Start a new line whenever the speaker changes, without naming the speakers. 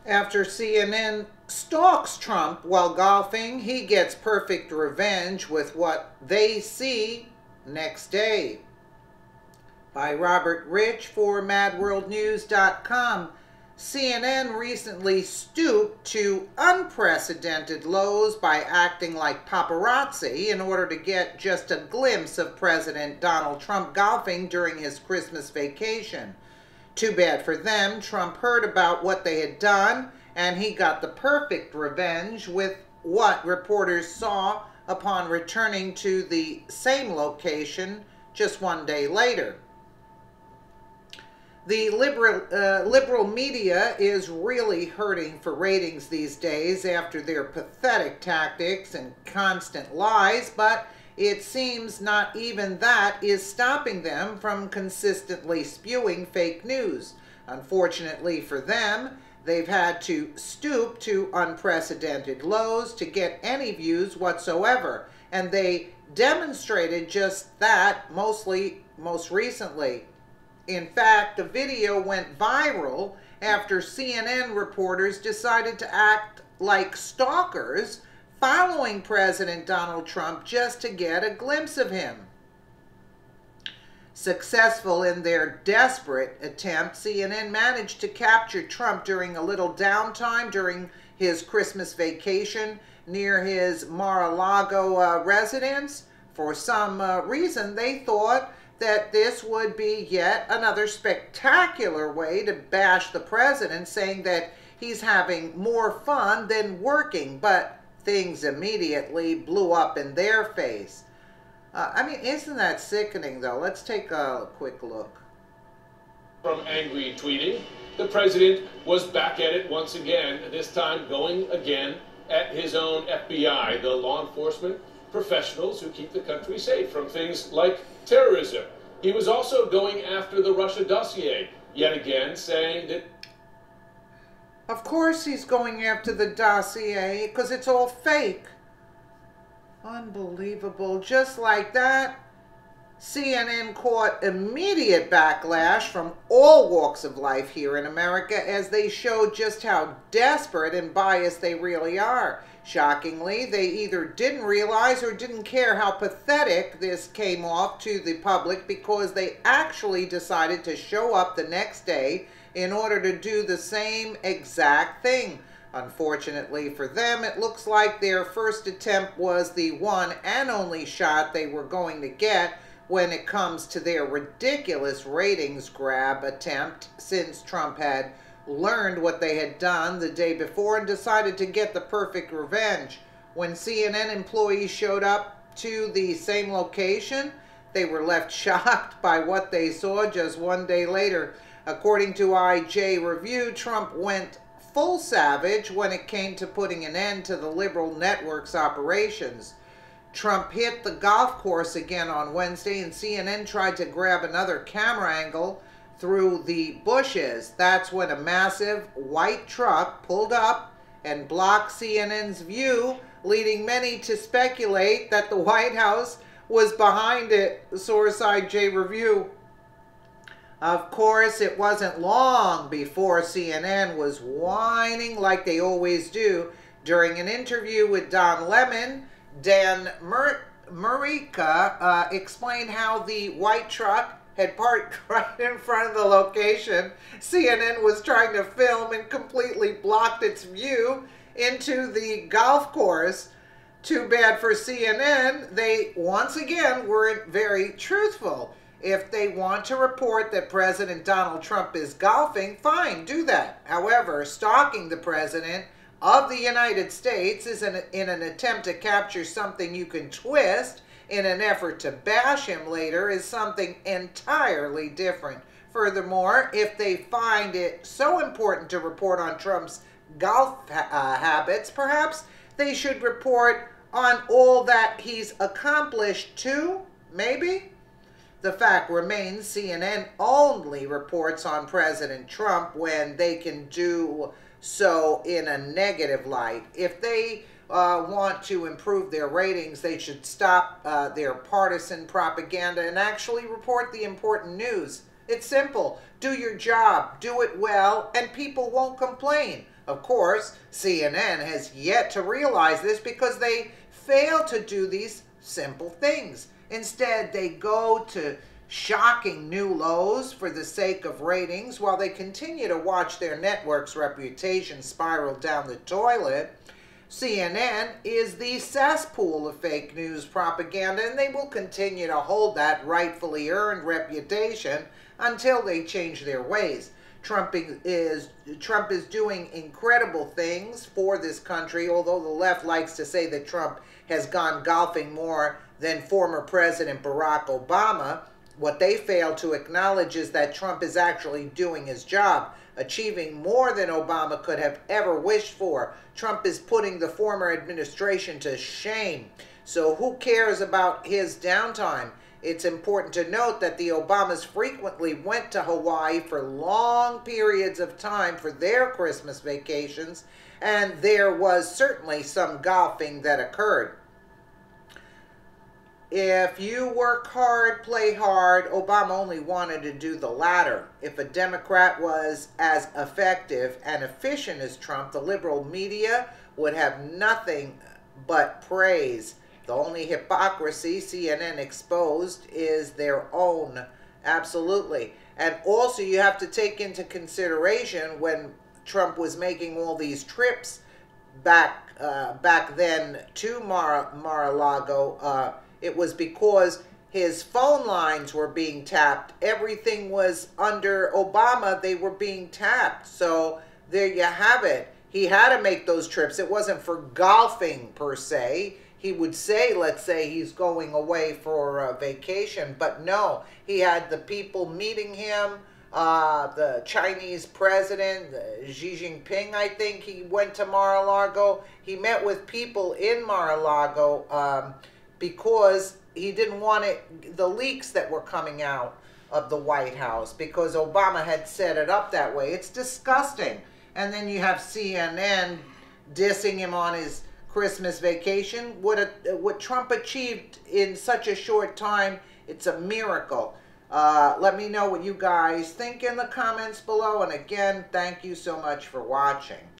After CNN stalks Trump while golfing, he gets perfect revenge with what they see next day. By Robert Rich for MadWorldNews.com. CNN recently stooped to unprecedented lows by acting like paparazzi in order to get just a glimpse of President Donald Trump golfing during his Christmas vacation. Too bad for them. Trump heard about what they had done, and he got the perfect revenge with what reporters saw upon returning to the same location just one day later. The liberal media is really hurting for ratings these days after their pathetic tactics and constant lies, but it seems not even that is stopping them from consistently spewing fake news. Unfortunately for them, they've had to stoop to unprecedented lows to get any views whatsoever, and they demonstrated just that most recently. In fact, the video went viral after CNN reporters decided to act like stalkers following President Donald Trump just to get a glimpse of him. Successful in their desperate attempt, CNN managed to capture Trump during a little downtime during his Christmas vacation near his Mar-a-Lago residence. For some reason, they thought that this would be yet another spectacular way to bash the president, saying that he's having more fun than working, but things immediately blew up in their face. I mean, isn't that sickening, though? Let's take a quick look.
From angry Tweety, the president was back at it once again, this time going again at his own FBI, the law enforcement professionals who keep the country safe from things like terrorism. He was also going after the Russia dossier, yet again saying that...
Of course he's going after the dossier, because it's all fake. Unbelievable. Just like that, CNN caught immediate backlash from all walks of life here in America as they showed just how desperate and biased they really are. Shockingly, they either didn't realize or didn't care how pathetic this came off to the public because they actually decided to show up the next day in order to do the same exact thing. Unfortunately for them, it looks like their first attempt was the one and only shot they were going to get when it comes to their ridiculous ratings grab attempt, since Trump had learned what they had done the day before and decided to get the perfect revenge. When CNN employees showed up to the same location, they were left shocked by what they saw just one day later. According to IJ Review, Trump went full savage when it came to putting an end to the liberal network's operations. Trump hit the golf course again on Wednesday, and CNN tried to grab another camera angle through the bushes. That's when a massive white truck pulled up and blocked CNN's view, leading many to speculate that the White House was behind it, source IJ Review. Of course, it wasn't long before CNN was whining like they always do. During an interview with Don Lemon, Dan Murica explained how the white truck had parked right in front of the location CNN was trying to film and completely blocked its view into the golf course. Too bad for CNN, they once again weren't very truthful. If they want to report that President Donald Trump is golfing, fine, do that. However, stalking the President of the United States is in an attempt to capture something you can twist in an effort to bash him later is something entirely different. Furthermore, if they find it so important to report on Trump's golf habits, perhaps they should report on all that he's accomplished too, maybe? The fact remains, CNN only reports on President Trump when they can do so in a negative light. If they want to improve their ratings, they should stop their partisan propaganda and actually report the important news. It's simple. Do your job, do it well, and people won't complain. Of course, CNN has yet to realize this because they fail to do these simple things. Instead, they go to shocking new lows for the sake of ratings while they continue to watch their network's reputation spiral down the toilet. CNN is the cesspool of fake news propaganda, and they will continue to hold that rightfully earned reputation until they change their ways. Trump is doing incredible things for this country, although the left likes to say that Trump has gone golfing more than former President Barack Obama. What they fail to acknowledge is that Trump is actually doing his job, achieving more than Obama could have ever wished for. Trump is putting the former administration to shame. So who cares about his downtime? It's important to note that the Obamas frequently went to Hawaii for long periods of time for their Christmas vacations, and there was certainly some golfing that occurred. If you work hard, play hard, Obama only wanted to do the latter. If a Democrat was as effective and efficient as Trump, the liberal media would have nothing but praise. The only hypocrisy CNN exposed is their own. Absolutely. And also you have to take into consideration when Trump was making all these trips back then to Mar-a-Lago, it was because his phone lines were being tapped. Everything was under Obama. They were being tapped. So there you have it. He had to make those trips. It wasn't for golfing per se. He would say, let's say he's going away for a vacation, but no, he had the people meeting him, the Chinese president, Xi Jinping, I think he went to Mar-a-Lago. He met with people in Mar-a-Lago because he didn't want the leaks that were coming out of the White House because Obama had set it up that way. It's disgusting. And then you have CNN dissing him on his Christmas vacation. What Trump achieved in such a short time, it's a miracle. Let me know what you guys think in the comments below. And again, thank you so much for watching.